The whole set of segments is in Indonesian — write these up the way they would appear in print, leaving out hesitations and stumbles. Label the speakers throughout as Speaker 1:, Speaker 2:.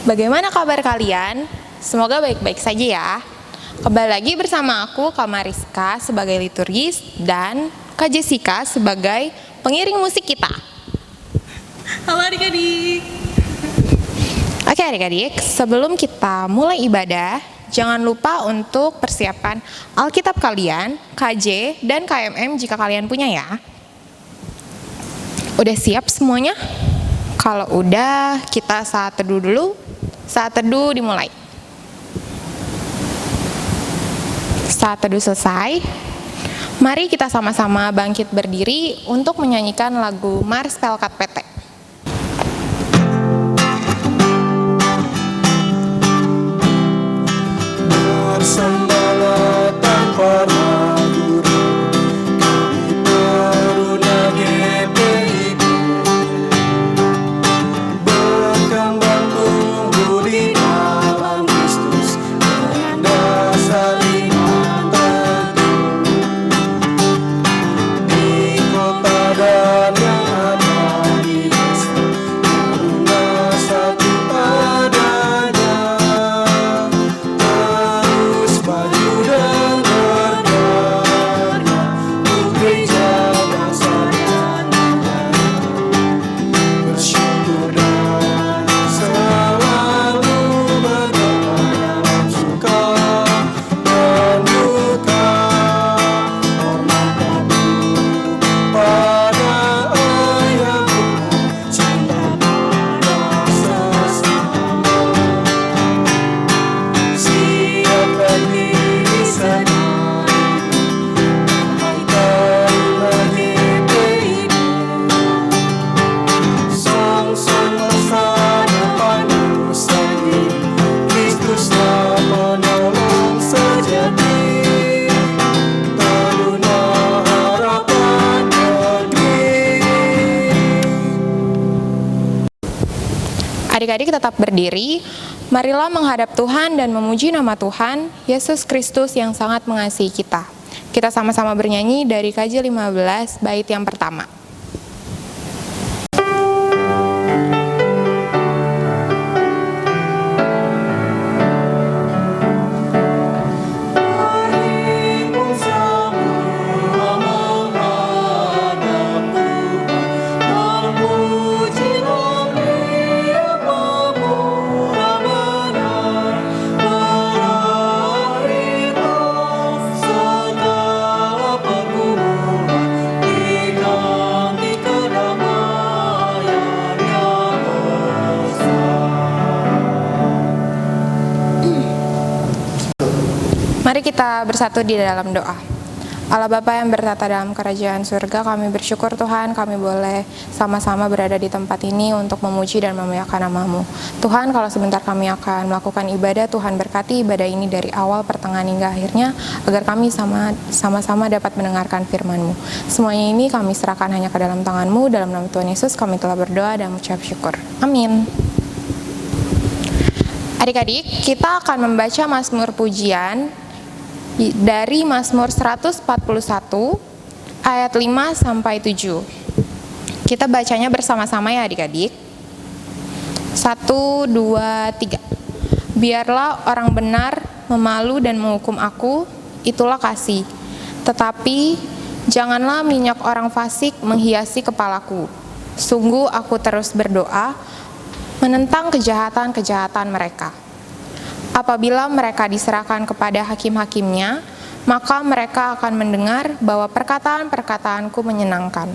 Speaker 1: Bagaimana kabar kalian? Semoga baik-baik saja ya. Kembali lagi bersama aku, Kak Mariska sebagai liturgis dan Kak Jessica sebagai pengiring musik kita.
Speaker 2: Halo adik-adik.
Speaker 1: Oke adik-adik, sebelum kita mulai ibadah, jangan lupa untuk persiapkan Alkitab kalian, KJ, dan KMM jika kalian punya ya. Udah siap semuanya? Kalau udah, kita saat teduh dulu. Saat teduh dimulai. Saat teduh selesai, mari kita sama-sama bangkit berdiri untuk menyanyikan lagu Mars Pelkat PT.
Speaker 3: Bersembahlah tanpa ragu, kami Taruna GPIB, berkembang tumbuh di dalam Kristus dengan dasar iman teguh. Di kota dan yang ada di desa, Taruna satu padanya. Maju dan berkarya untuk gereja bangsa dan negara, bersyukur dan selalu berdoa dalam suka dan duka, hormat patuh pada ayah Tuhan, cinta pada sesama. Siapkan diri sendiri, hai Taruna GPIB, song-song masa depanmu sendiri, Kristuslah penolong sejati, Taruna harapan negeri.
Speaker 1: Adik-adik tetap berdiri. Marilah menghadap Tuhan dan memuji nama Tuhan, Yesus Kristus yang sangat mengasihi kita. Kita sama-sama bernyanyi dari KJ 15 bait yang pertama. Mari kita bersatu di dalam doa. Allah Bapa yang bertata dalam kerajaan surga, kami bersyukur Tuhan, kami boleh sama-sama berada di tempat ini untuk memuji dan memuliakan nama-Mu. Tuhan, kalau sebentar kami akan melakukan ibadah, Tuhan berkati ibadah ini dari awal, pertengahan hingga akhirnya, agar kami sama-sama dapat mendengarkan firman-Mu. Semuanya ini kami serahkan hanya ke dalam tangan-Mu, dalam nama Tuhan Yesus kami telah berdoa dan mengucap syukur. Amin. Adik-adik, kita akan membaca Mazmur Pujian dari Mazmur 141 ayat 5 sampai 7. Kita bacanya bersama-sama ya adik-adik. 1, 2, 3. Biarlah orang benar memalu dan menghukum aku, itulah kasih. Tetapi janganlah minyak orang fasik menghiasi kepalaku. Sungguh aku terus berdoa menentang kejahatan-kejahatan mereka. Apabila mereka diserahkan kepada hakim-hakimnya, maka mereka akan mendengar bahwa perkataan-perkataanku menyenangkan.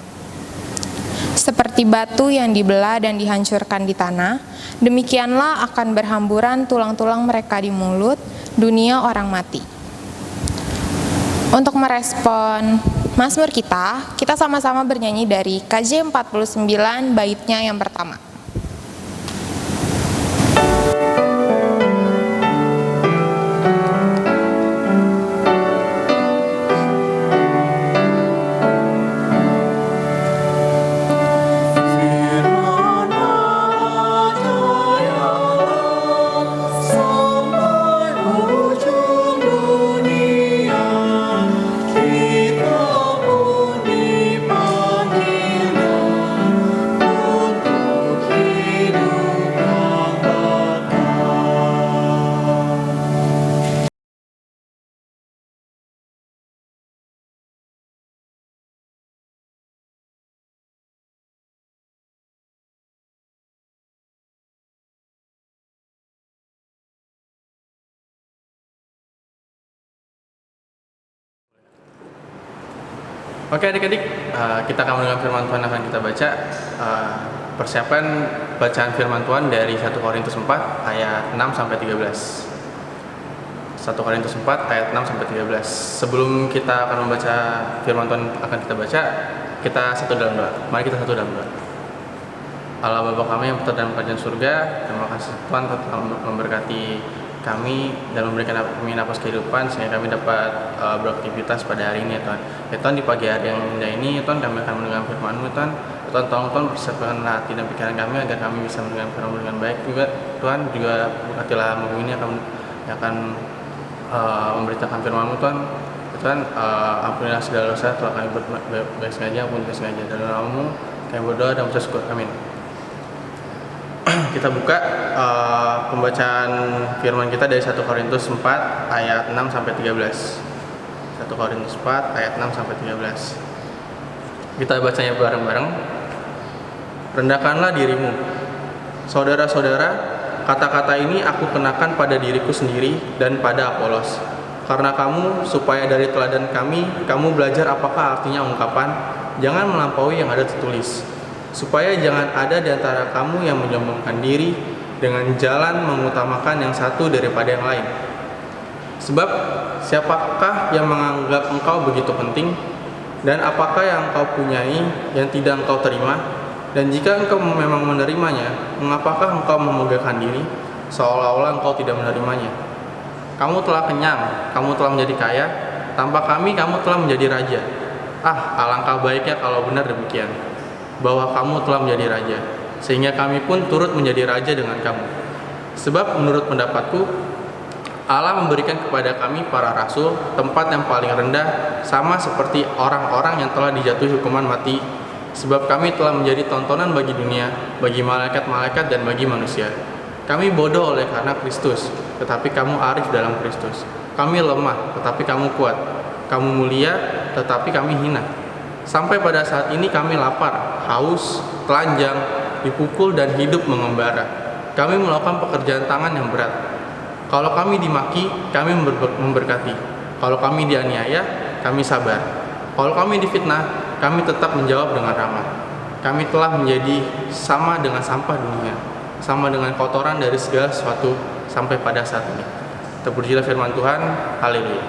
Speaker 1: Seperti batu yang dibelah dan dihancurkan di tanah, demikianlah akan berhamburan tulang-tulang mereka di mulut dunia orang mati. Untuk merespon Mazmur kita sama-sama bernyanyi dari KJ 49 baitnya yang pertama.
Speaker 3: Kita pun dipanggil untuk
Speaker 4: Oke adik-adik, kita akan mendengar firman Tuhan akan kita baca. Persiapan bacaan firman Tuhan dari 1 Korintus 4 ayat 6 sampai 13. 1 Korintus 4 ayat 6 sampai 13. Sebelum kita akan membaca firman Tuhan akan kita baca, kita satu dalam doa. Mari kita satu dalam doa. Allah Bapa kami yang berada dalam kerajaan surga, terima kasih Tuhan telah memberkati kami dan memberikan kami napas kehidupan sehingga kami dapat beraktivitas pada hari ini ya Tuhan. Ya Tuhan, di pagi hari yang indah ini ya Tuhan, kami akan mendengar firman-Mu Tuhan. Ya Tuhan, tolong Tuhan persiapkan hati dan pikiran kami agar kami bisa mendengar firman-Mu dengan baik juga Tuhan. Juga berkatilah Mu ini yang akan memberitakan firman-Mu Tuhan. Ya Tuhan, ampunilah segala dosa telah kami baik sengaja maupun tidak sengaja. Dalam nama-Mu kami berdoa dan mengucap syukur. Amin. Kita buka pembacaan firman kita dari 1 Korintus 4 ayat 6 sampai 13. 1 Korintus 4 ayat 6 sampai 13. Kita bacanya bareng-bareng. Rendahkanlah dirimu, saudara-saudara. Kata-kata ini aku kenakan pada diriku sendiri dan pada Apolos, karena kamu, supaya dari teladan kami, kamu belajar apakah artinya ungkapan jangan melampaui yang ada tertulis, supaya jangan ada di antara kamu yang menyombongkan diri dengan jalan mengutamakan yang satu daripada yang lain. Sebab siapakah yang menganggap engkau begitu penting, dan apakah yang engkau punyai yang tidak engkau terima? Dan jika engkau memang menerimanya, mengapakah engkau memegahkan diri seolah-olah engkau tidak menerimanya? Kamu telah kenyang, kamu telah menjadi kaya, tanpa kami kamu telah menjadi raja. Alangkah baiknya kalau benar demikian, bahwa kamu telah menjadi raja, sehingga kami pun turut menjadi raja dengan kamu. Sebab menurut pendapatku, Allah memberikan kepada kami para rasul tempat yang paling rendah, sama seperti orang-orang yang telah dijatuhi hukuman mati. Sebab kami telah menjadi tontonan bagi dunia, bagi malaikat-malaikat dan bagi manusia. Kami bodoh oleh karena Kristus, tetapi kamu arif dalam Kristus. Kami lemah, tetapi kamu kuat. Kamu mulia, tetapi kami hina. Sampai pada saat ini kami lapar, haus, telanjang, dipukul dan hidup mengembara. Kami melakukan pekerjaan tangan yang berat. Kalau kami dimaki, kami memberkati. Kalau kami dianiaya, kami sabar. Kalau kami difitnah, kami tetap menjawab dengan ramah. Kami telah menjadi sama dengan sampah dunia, sama dengan kotoran dari segala sesuatu sampai pada saat ini. Terpujilah firman Tuhan. Haleluya.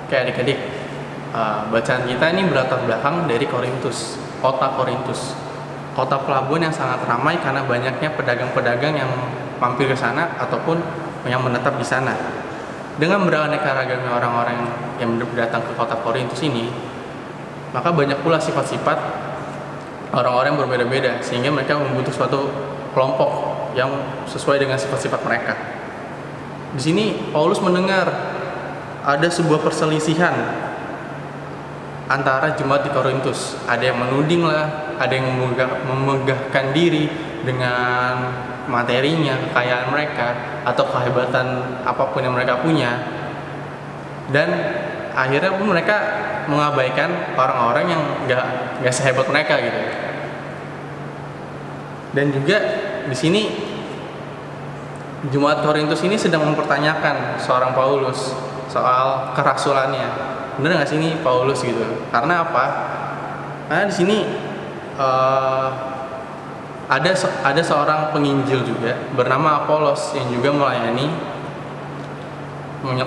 Speaker 4: Oke adik-adik, bacaan kita ini berlatar belakang dari Korintus, kota Korintus, kota pelabuhan yang sangat ramai karena banyaknya pedagang-pedagang yang mampir ke sana ataupun yang menetap di sana. Dengan beraneka ragamnya orang-orang yang datang ke kota Korintus ini, maka banyak pula sifat-sifat orang-orang yang berbeda-beda, sehingga mereka membentuk suatu kelompok yang sesuai dengan sifat-sifat mereka. Di sini Paulus mendengar ada sebuah perselisihan antara jemaat di Korintus. Ada yang menuding lah, ada yang memegahkan diri dengan materinya, kekayaan mereka, atau kehebatan apapun yang mereka punya. Dan akhirnya pun mereka mengabaikan orang-orang yang gak sehebat mereka gitu. Dan juga di sini jemaat Korintus ini sedang mempertanyakan seorang Paulus soal kerasulannya. Bener nggak sih ini Paulus gitu? Karena apa? Karena di sini ada seorang penginjil juga bernama Apolos yang juga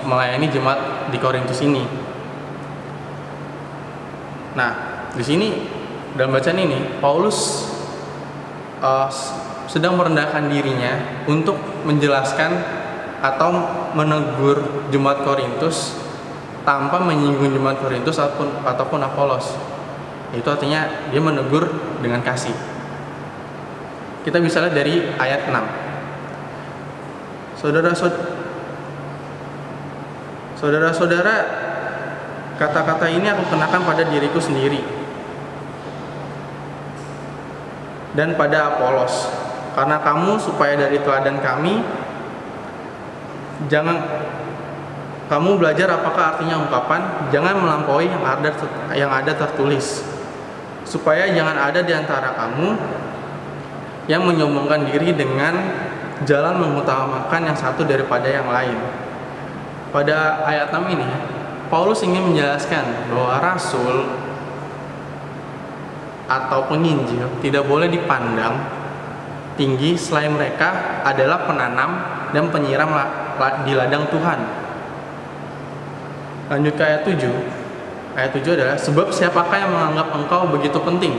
Speaker 4: melayani jemaat di Korintus ini. Nah, di sini dalam bacaan ini Paulus sedang merendahkan dirinya untuk menjelaskan atau menegur jemaat Korintus tanpa menyinggung jemaat Korintus ataupun Apolos. Itu artinya dia menegur dengan kasih. Kita bisa lihat dari ayat 6. Saudara-saudara, kata-kata ini aku kenakan pada diriku sendiri dan pada Apolos, Karena kamu supaya dari teladan kami kamu belajar apakah artinya ungkapan, jangan melampaui yang ada tertulis, supaya jangan ada di antara kamu yang menyombongkan diri dengan jalan mengutamakan yang satu daripada yang lain. Pada ayat 6 ini, Paulus ingin menjelaskan bahwa rasul atau penginjil tidak boleh dipandang tinggi selain mereka adalah penanam dan penyiram di ladang Tuhan. Lanjut ke ayat 7. Ayat 7 adalah, sebab siapakah yang menganggap engkau begitu penting?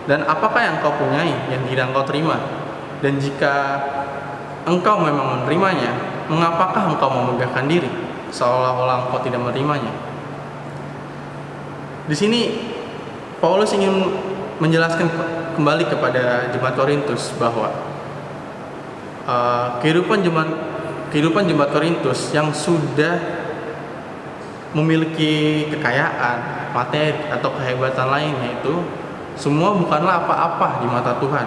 Speaker 4: Dan apakah yang engkau punyai yang tidak engkau terima? Dan jika engkau memang menerimanya, mengapakah engkau memegahkan diri seolah-olah engkau tidak menerimanya? Di sini Paulus ingin menjelaskan kembali kepada jemaat Korintus bahwa kehidupan jemaat Korintus yang sudah memiliki kekayaan, materi atau kehebatan lainnya itu semua bukanlah apa-apa di mata Tuhan.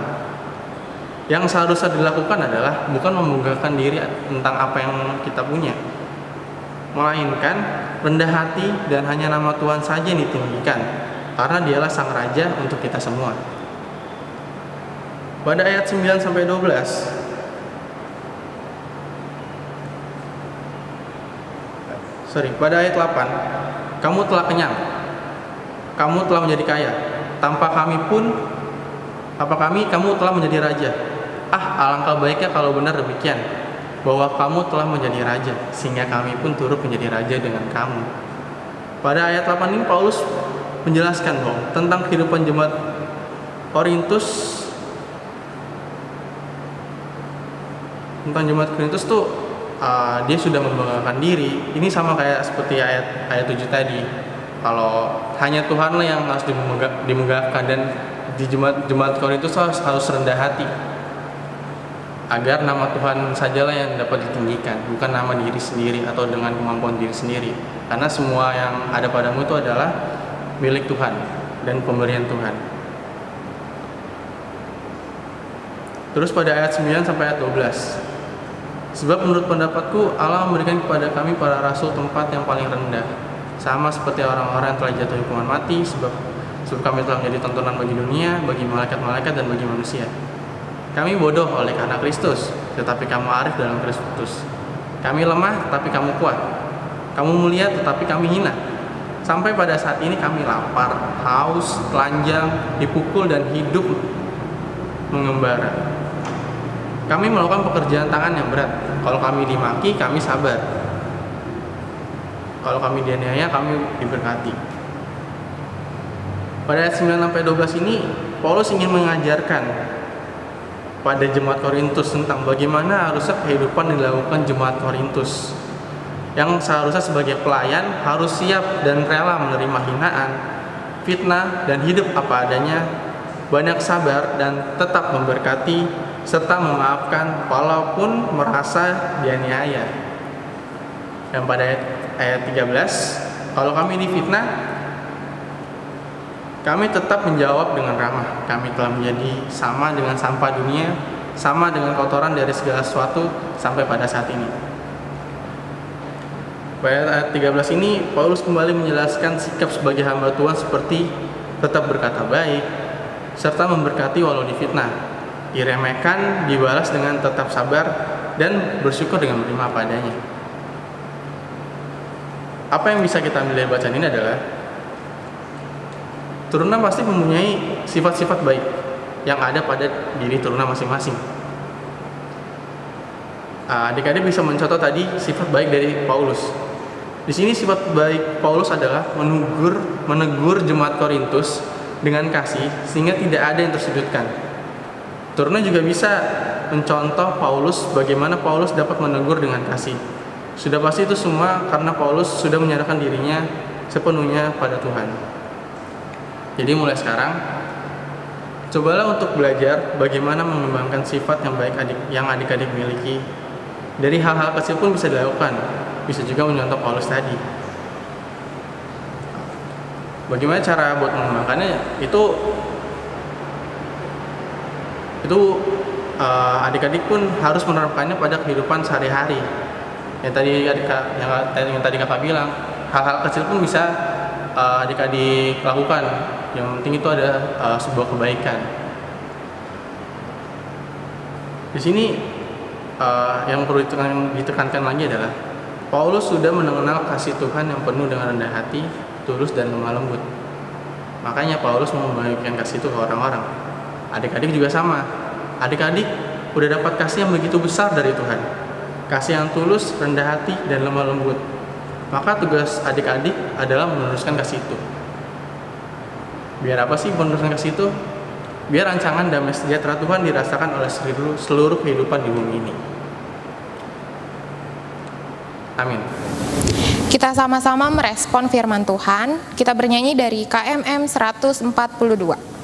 Speaker 4: Yang seharusnya dilakukan adalah bukan membanggakan diri tentang apa yang kita punya, melainkan rendah hati dan hanya nama Tuhan saja yang ditinggikan, karena Dialah Sang Raja untuk kita semua. Pada ayat 9 sampai 12, pada ayat 8, kamu telah kenyang, kamu telah menjadi kaya, tanpa kami kamu telah menjadi raja. Alangkah baiknya kalau benar demikian, bahwa kamu telah menjadi raja, sehingga kami pun turut menjadi raja dengan kamu. Pada ayat 8 ini Paulus menjelaskan bahwa tentang kehidupan jemaat Korintus, tuh dia sudah membanggakan diri. Ini sama kayak seperti ayat 7 tadi. Kalau hanya Tuhanlah yang harus dimegahkan, dan di jemaat Korintus harus rendah hati, agar nama Tuhan sajalah yang dapat ditinggikan, bukan nama diri sendiri atau dengan kemampuan diri sendiri. Karena semua yang ada padamu itu adalah milik Tuhan dan pemberian Tuhan. Terus pada ayat 9 sampai ayat 12, sebab menurut pendapatku Allah memberikan kepada kami para rasul tempat yang paling rendah, sama seperti orang-orang yang telah jatuh hukuman mati, sebab kami telah menjadi tontonan bagi dunia, bagi malaikat-malaikat dan bagi manusia. Kami bodoh oleh karena Kristus, tetapi kamu arif dalam Kristus. Kami lemah, tetapi kamu kuat. Kamu mulia, tetapi kami hina. Sampai pada saat ini kami lapar, haus, telanjang, dipukul, dan hidup mengembara. Kami melakukan pekerjaan tangan yang berat. Kalau kami dimaki, kami sabar. Kalau kami dianiaya, kami diberkati. Pada ayat 9-12 ini, Paulus ingin mengajarkan pada jemaat Korintus tentang bagaimana harusnya kehidupan dilakukan jemaat Korintus, yang seharusnya sebagai pelayan harus siap dan rela menerima hinaan, fitnah, dan hidup apa adanya, banyak sabar dan tetap memberkati, serta memaafkan walaupun merasa dianiaya. Dan pada ayat 13, kalau kami difitnah, kami tetap menjawab dengan ramah. Kami telah menjadi sama dengan sampah dunia, sama dengan kotoran dari segala sesuatu sampai pada saat ini. Pada ayat 13 ini, Paulus kembali menjelaskan sikap sebagai hamba Tuhan seperti tetap berkata baik, serta memberkati walau difitnah, diremehkan, dibalas dengan tetap sabar, dan bersyukur dengan menerima apa adanya. Apa yang bisa kita ambil dari bacaan ini adalah turunan pasti mempunyai sifat-sifat baik yang ada pada diri turunan masing-masing. Adik-adik bisa mencontoh tadi sifat baik dari Paulus. Di sini sifat baik Paulus adalah menegur jemaat Korintus dengan kasih sehingga tidak ada yang tersudutkan. Turunan juga bisa mencontoh Paulus, bagaimana Paulus dapat menegur dengan kasih. Sudah pasti itu semua karena Paulus sudah menyerahkan dirinya sepenuhnya pada Tuhan. Jadi mulai sekarang, cobalah untuk belajar bagaimana mengembangkan sifat yang baik yang adik-adik miliki. Dari hal-hal kecil pun bisa dilakukan. Bisa juga menyontoh Paulus tadi. Bagaimana cara buat mengembangkannya? Itu adik-adik pun harus menerapkannya pada kehidupan sehari-hari. Yang tadi kakak bilang, hal-hal kecil pun bisa adik-adik lakukan. Yang penting itu ada sebuah kebaikan. Di sini yang perlu ditekankan lagi adalah Paulus sudah mengenal kasih Tuhan yang penuh dengan rendah hati, tulus dan lemah lembut. Makanya Paulus mau membagikan kasih itu ke orang-orang. Adik-adik juga sama. Adik-adik udah dapat kasih yang begitu besar dari Tuhan. Kasih yang tulus, rendah hati, dan lemah lembut. Maka tugas adik-adik adalah meneruskan kasih itu. Biar apa sih meneruskan kasih itu? Biar rancangan damai sejahtera Tuhan dirasakan oleh seluruh kehidupan di bumi ini. Amin.
Speaker 1: Kita sama-sama merespon firman Tuhan. Kita bernyanyi dari KMM 142.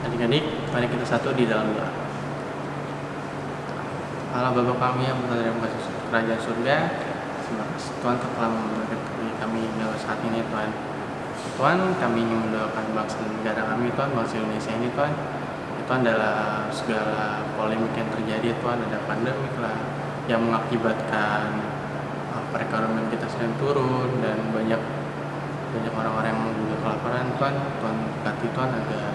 Speaker 4: Adik-adik, mari kita satu di dalam doa. Allah Bapa kami yang berada dalam kerajaan surga, terima kasih Tuhan telah memberkati kami dalam saat ini Tuhan. Tuhan, kami ingin mendoakan bangsa dan negara kami Tuhan, bangsa Indonesia ini Tuhan. Tuhan, dalam segala polemik yang terjadi Tuhan, ada pandemik lah yang mengakibatkan perekonomian kita sedang turun dan banyak orang-orang yang juga kelaparan Tuhan. Tuhan berkati Tuhan agar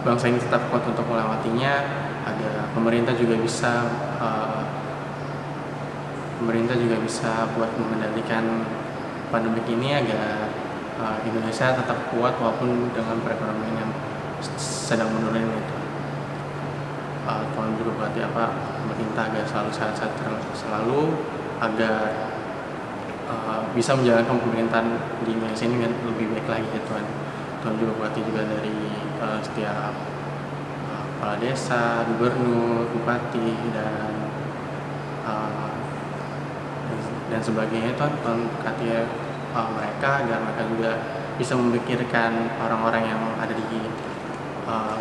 Speaker 4: bangsa ini tetap kuat untuk melewatinya, agar pemerintah juga bisa buat mengendalikan pandemi ini agar Indonesia tetap kuat walaupun dengan perekonomian yang sedang menurun itu. Tuhan juga berarti pemerintah agar selalu sehat-sehat selalu, agar bisa menjalankan pemerintahan di Indonesia ini dengan lebih baik lagi ya Tuhan. Tuhan juga berarti juga dari setiap kepala desa, gubernur, bupati dan sebagainya Tuhan berkati mereka agar mereka juga bisa memikirkan orang-orang yang ada di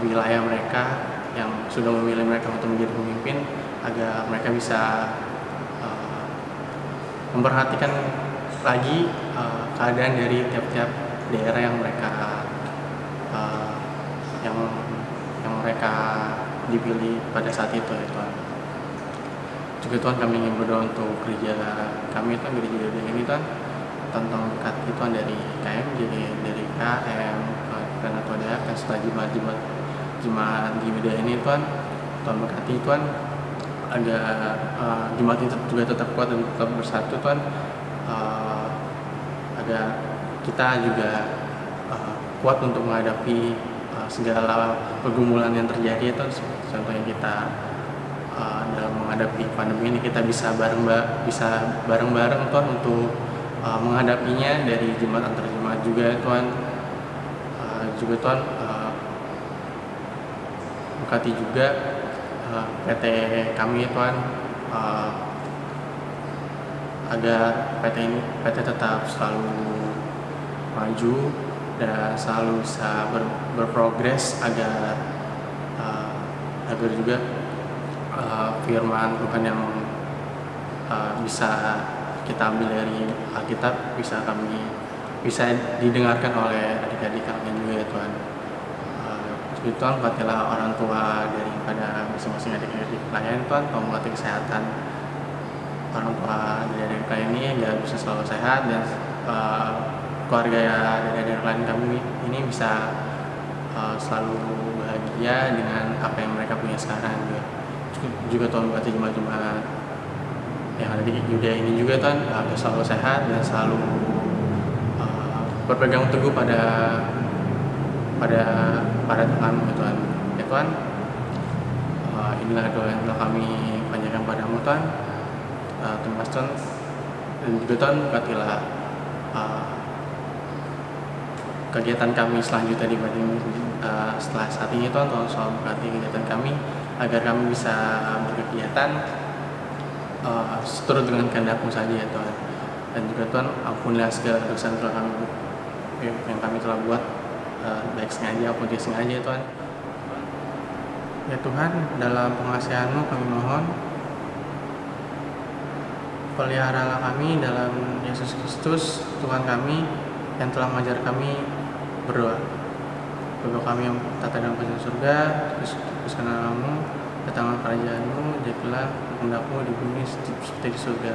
Speaker 4: wilayah mereka yang sudah memilih mereka untuk menjadi pemimpin, agar mereka bisa memperhatikan lagi keadaan dari tiap-tiap daerah yang mereka dipilih pada saat itu ya Tuhan. Juga Tuhan, kami ingin berdoa untuk gereja kami Tuhan, gereja ini Tuhan, tentang berkati Tuhan dari KMJ, dari KM, dan atau daerah dan setelah jemaat di wilayah ini Tuhan berkati Tuhan agar jemaat ini juga tetap kuat dan tetap bersatu Tuhan, agar kita juga kuat untuk menghadapi segala pergumulan yang terjadi Tuhan. Contohnya kita dalam menghadapi pandemi ini kita bisa bareng-bareng Tuhan untuk menghadapinya dari jemaat antar jemaat juga Tuhan. Juga Tuhan berkati juga PT kami Tuhan, agar PT tetap selalu maju dan selalu bisa berprogres, agar juga firman Tuhan yang bisa kita ambil dari Alkitab bisa didengarkan oleh adik-adik kami juga ya Tuhan. Tuhan, berkatilah orang tua daripada masing-masing adik-adik lain Tuhan, Tuhan berkati kesehatan orang tua dari adik lain ini agar bisa selalu sehat, dan keluarga dari adik lain kami ini bisa selalu bahagia dengan apa yang mereka punya sekarang juga Tuhan berkati jemaat-jemaat yang ada di Yudea ini juga Tuhan, agar selalu sehat dan selalu berpegang teguh pada Tuhan ya Tuhan. Ya Tuhan, inilah doa yang telah kami panjatkan padamu Tuhan. Terima kasih Tuhan. Dan juga Tuhan berkatilah kegiatan kami selanjutnya di Bading setelah saat ini Tuhan. Tolong selalu berkati kegiatan kami agar kami bisa berkegiatan seturut dengan kehendak-Mu saja ya Tuhan. Dan juga Tuhan, ampunilah segala dosa yang kami telah buat, baik sengaja maupun tidak sengaja Tuhan. Ya Tuhan, dalam pengasihan-Mu kami mohon, peliharalah kami dalam Yesus Kristus Tuhan kami yang telah mengajar kami berdoa. Bapa kami yang tata dalam kerajaan surga, teruskan nama-Mu, datanglah kerajaan-Mu, jadilah kehendak-Mu di bumi seperti di surga.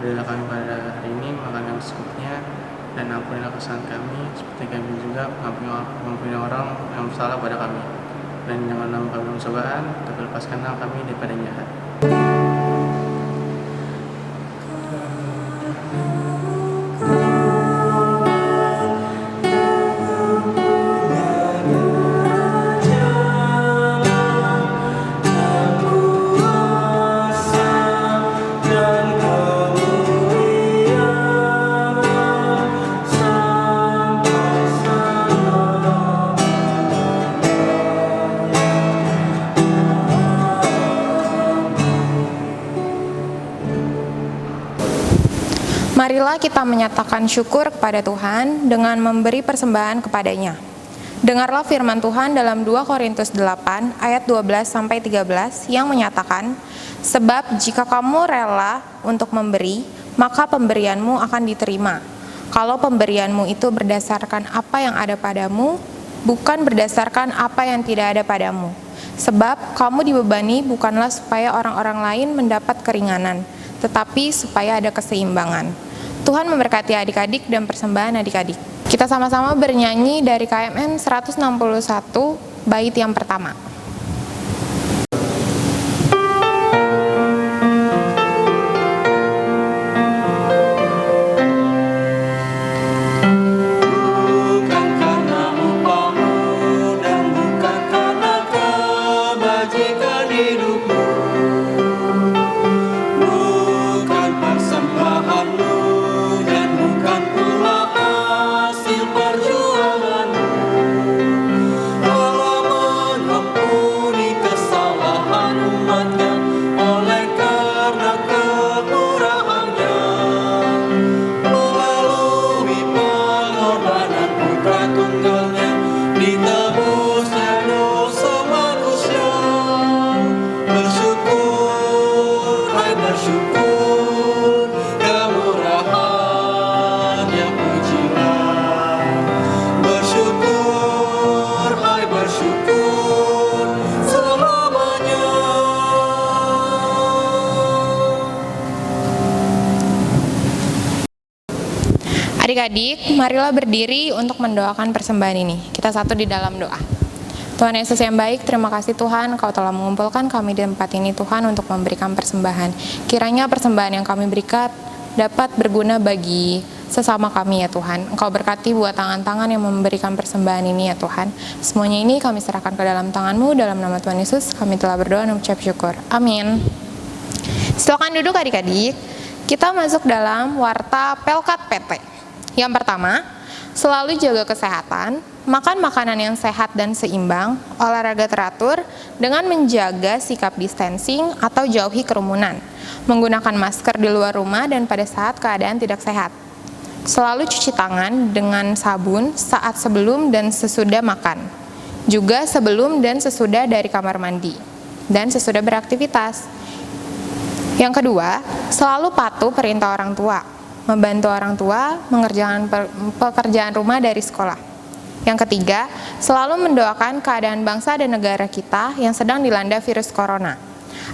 Speaker 4: Berilah kami pada hari ini makan kami secukupnya, dan ampunilah kesalahan kami seperti kami juga mengampuni orang yang bersalah pada kami. Dan janganlah kami dalam cobaan, tapi lepaskanlah kami daripada yang jahat.
Speaker 1: Marilah kita menyatakan syukur kepada Tuhan dengan memberi persembahan kepadanya. Dengarlah firman Tuhan dalam 2 Korintus 8 ayat 12-13 yang menyatakan, sebab jika kamu rela untuk memberi, maka pemberianmu akan diterima. Kalau pemberianmu itu berdasarkan apa yang ada padamu, bukan berdasarkan apa yang tidak ada padamu. Sebab kamu dibebani bukanlah supaya orang-orang lain mendapat keringanan, tetapi supaya ada keseimbangan. Tuhan memberkati adik-adik dan persembahan adik-adik. Kita sama-sama bernyanyi dari KMN 161 bait yang pertama.
Speaker 3: Bukan karena upahmu dan bukan karena kebajikan hidupmu, bukan persembahanmu dan bukan pula hasil perjuanganmu. Allah mengampuni kesalahan umatnya oleh karena kemurahannya. Melalui pengorbanan putra tunggalnya, ditebusnya dosa manusia. Bersyukur, hai bersyukur, kemurahannya pujilah. Bersyukur, hai bersyukur, selamanya.
Speaker 1: Adik-adik, marilah berdiri untuk mendoakan persembahan ini. Kita satu di dalam doa. Tuhan Yesus yang baik, terima kasih Tuhan, Kau telah mengumpulkan kami di tempat ini Tuhan untuk memberikan persembahan. Kiranya persembahan yang kami berikan dapat berguna bagi sesama kami ya Tuhan. Engkau berkati buat tangan-tangan yang memberikan persembahan ini ya Tuhan. Semuanya ini kami serahkan ke dalam tangan-Mu, dalam nama Tuhan Yesus kami telah berdoa dan mengucap syukur. Amin. Silakan duduk adik-adik. Kita masuk dalam warta Pelkat PT. Yang pertama, selalu jaga kesehatan, makan makanan yang sehat dan seimbang, olahraga teratur dengan menjaga sikap distancing atau jauhi kerumunan, menggunakan masker di luar rumah dan pada saat keadaan tidak sehat. Selalu cuci tangan dengan sabun saat sebelum dan sesudah makan, juga sebelum dan sesudah dari kamar mandi, dan sesudah beraktivitas. Yang kedua, selalu patuh perintah orang tua, membantu orang tua mengerjakan pekerjaan rumah dari sekolah. Yang ketiga, selalu mendoakan keadaan bangsa dan negara kita yang sedang dilanda virus corona,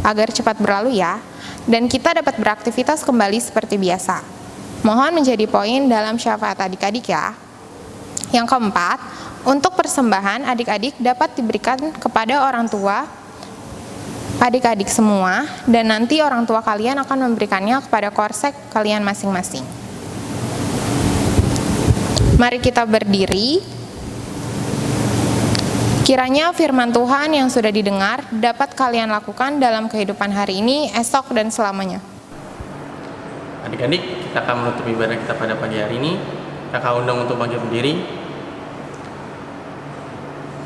Speaker 1: agar cepat berlalu ya, dan kita dapat beraktivitas kembali seperti biasa. Mohon menjadi poin dalam syafaat adik-adik ya. Yang keempat, untuk persembahan adik-adik dapat diberikan kepada orang tua adik-adik semua, dan nanti orang tua kalian akan memberikannya kepada korsek kalian masing-masing. Mari kita berdiri. Kiranya firman Tuhan yang sudah didengar dapat kalian lakukan dalam kehidupan hari ini, esok, dan selamanya.
Speaker 4: Adik-adik, kita akan menutup ibadah kita pada pagi hari ini. Kakak undang untuk bangkit berdiri.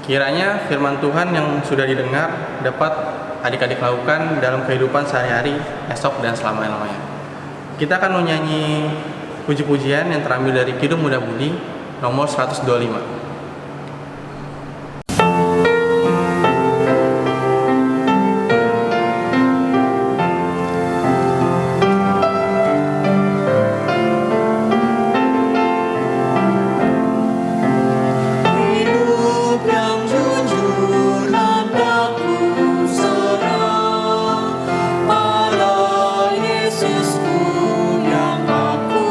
Speaker 4: Kiranya firman Tuhan yang sudah didengar dapat adik-adik lakukan dalam kehidupan sehari-hari, esok, dan selama-lamanya. Kita akan menyanyi puji-pujian yang terambil dari Kidung Muda Budi nomor 125.
Speaker 3: Hidup yang jujur hendaku serah pada Yesusku yang aku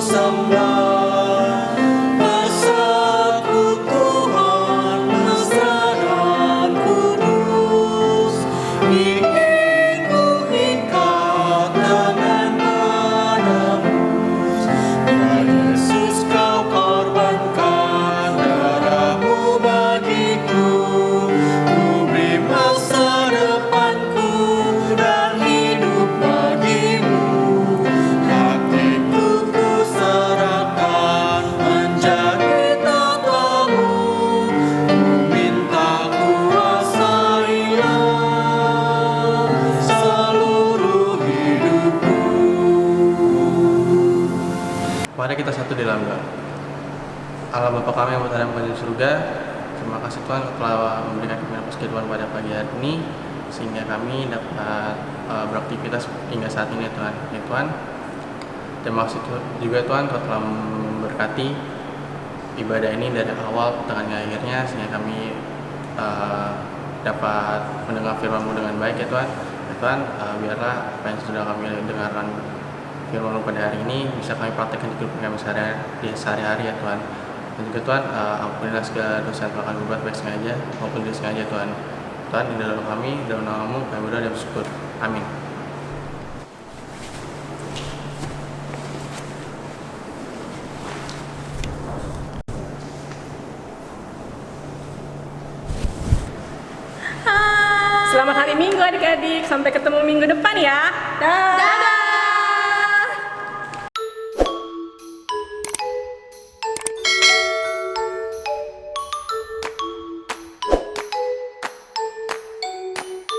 Speaker 3: sembah. Bersekutuan mesra dan kudus, ingin ku ikat dengan menebus. Ya Yesus, kau korbankan darahmu bagiku, ku beri masa depanku dan hidup bagimu. Hatiku ku serahkan menjadi tatamu, ku minta kuasailah seluruh hidupku.
Speaker 4: Mari kita satu di dalam doa. Allah Bapa kami yang berada di surga, terima kasih Tuhan telah memberikan kami nafas kehidupan pada pagi hari ini, sehingga kami dapat beraktivitas hingga saat ini Tuhan. Ya Tuhan, terima kasih juga Tuhan Kau telah memberkati ibadah ini dari awal pertengahan hingga akhirnya, sehingga kami dapat mendengar firman-Mu dengan baik ya Tuhan. Ya Tuhan, biarlah apa yang sudah kami dengarkan firman-Mu pada hari ini bisa kami praktekkan di kehidupan kami sehari-hari ya Tuhan. Dan juga Tuhan, ampunilah segala dosa yang telah kami buat baik sengaja maupun tidak sengaja Tuhan. Tuhan, di dalam kami, dalam nama-Mu kami berdoa dan bersyukur. Amin.
Speaker 2: Selamat hari Minggu adik-adik. Sampai ketemu minggu depan ya. Dadah.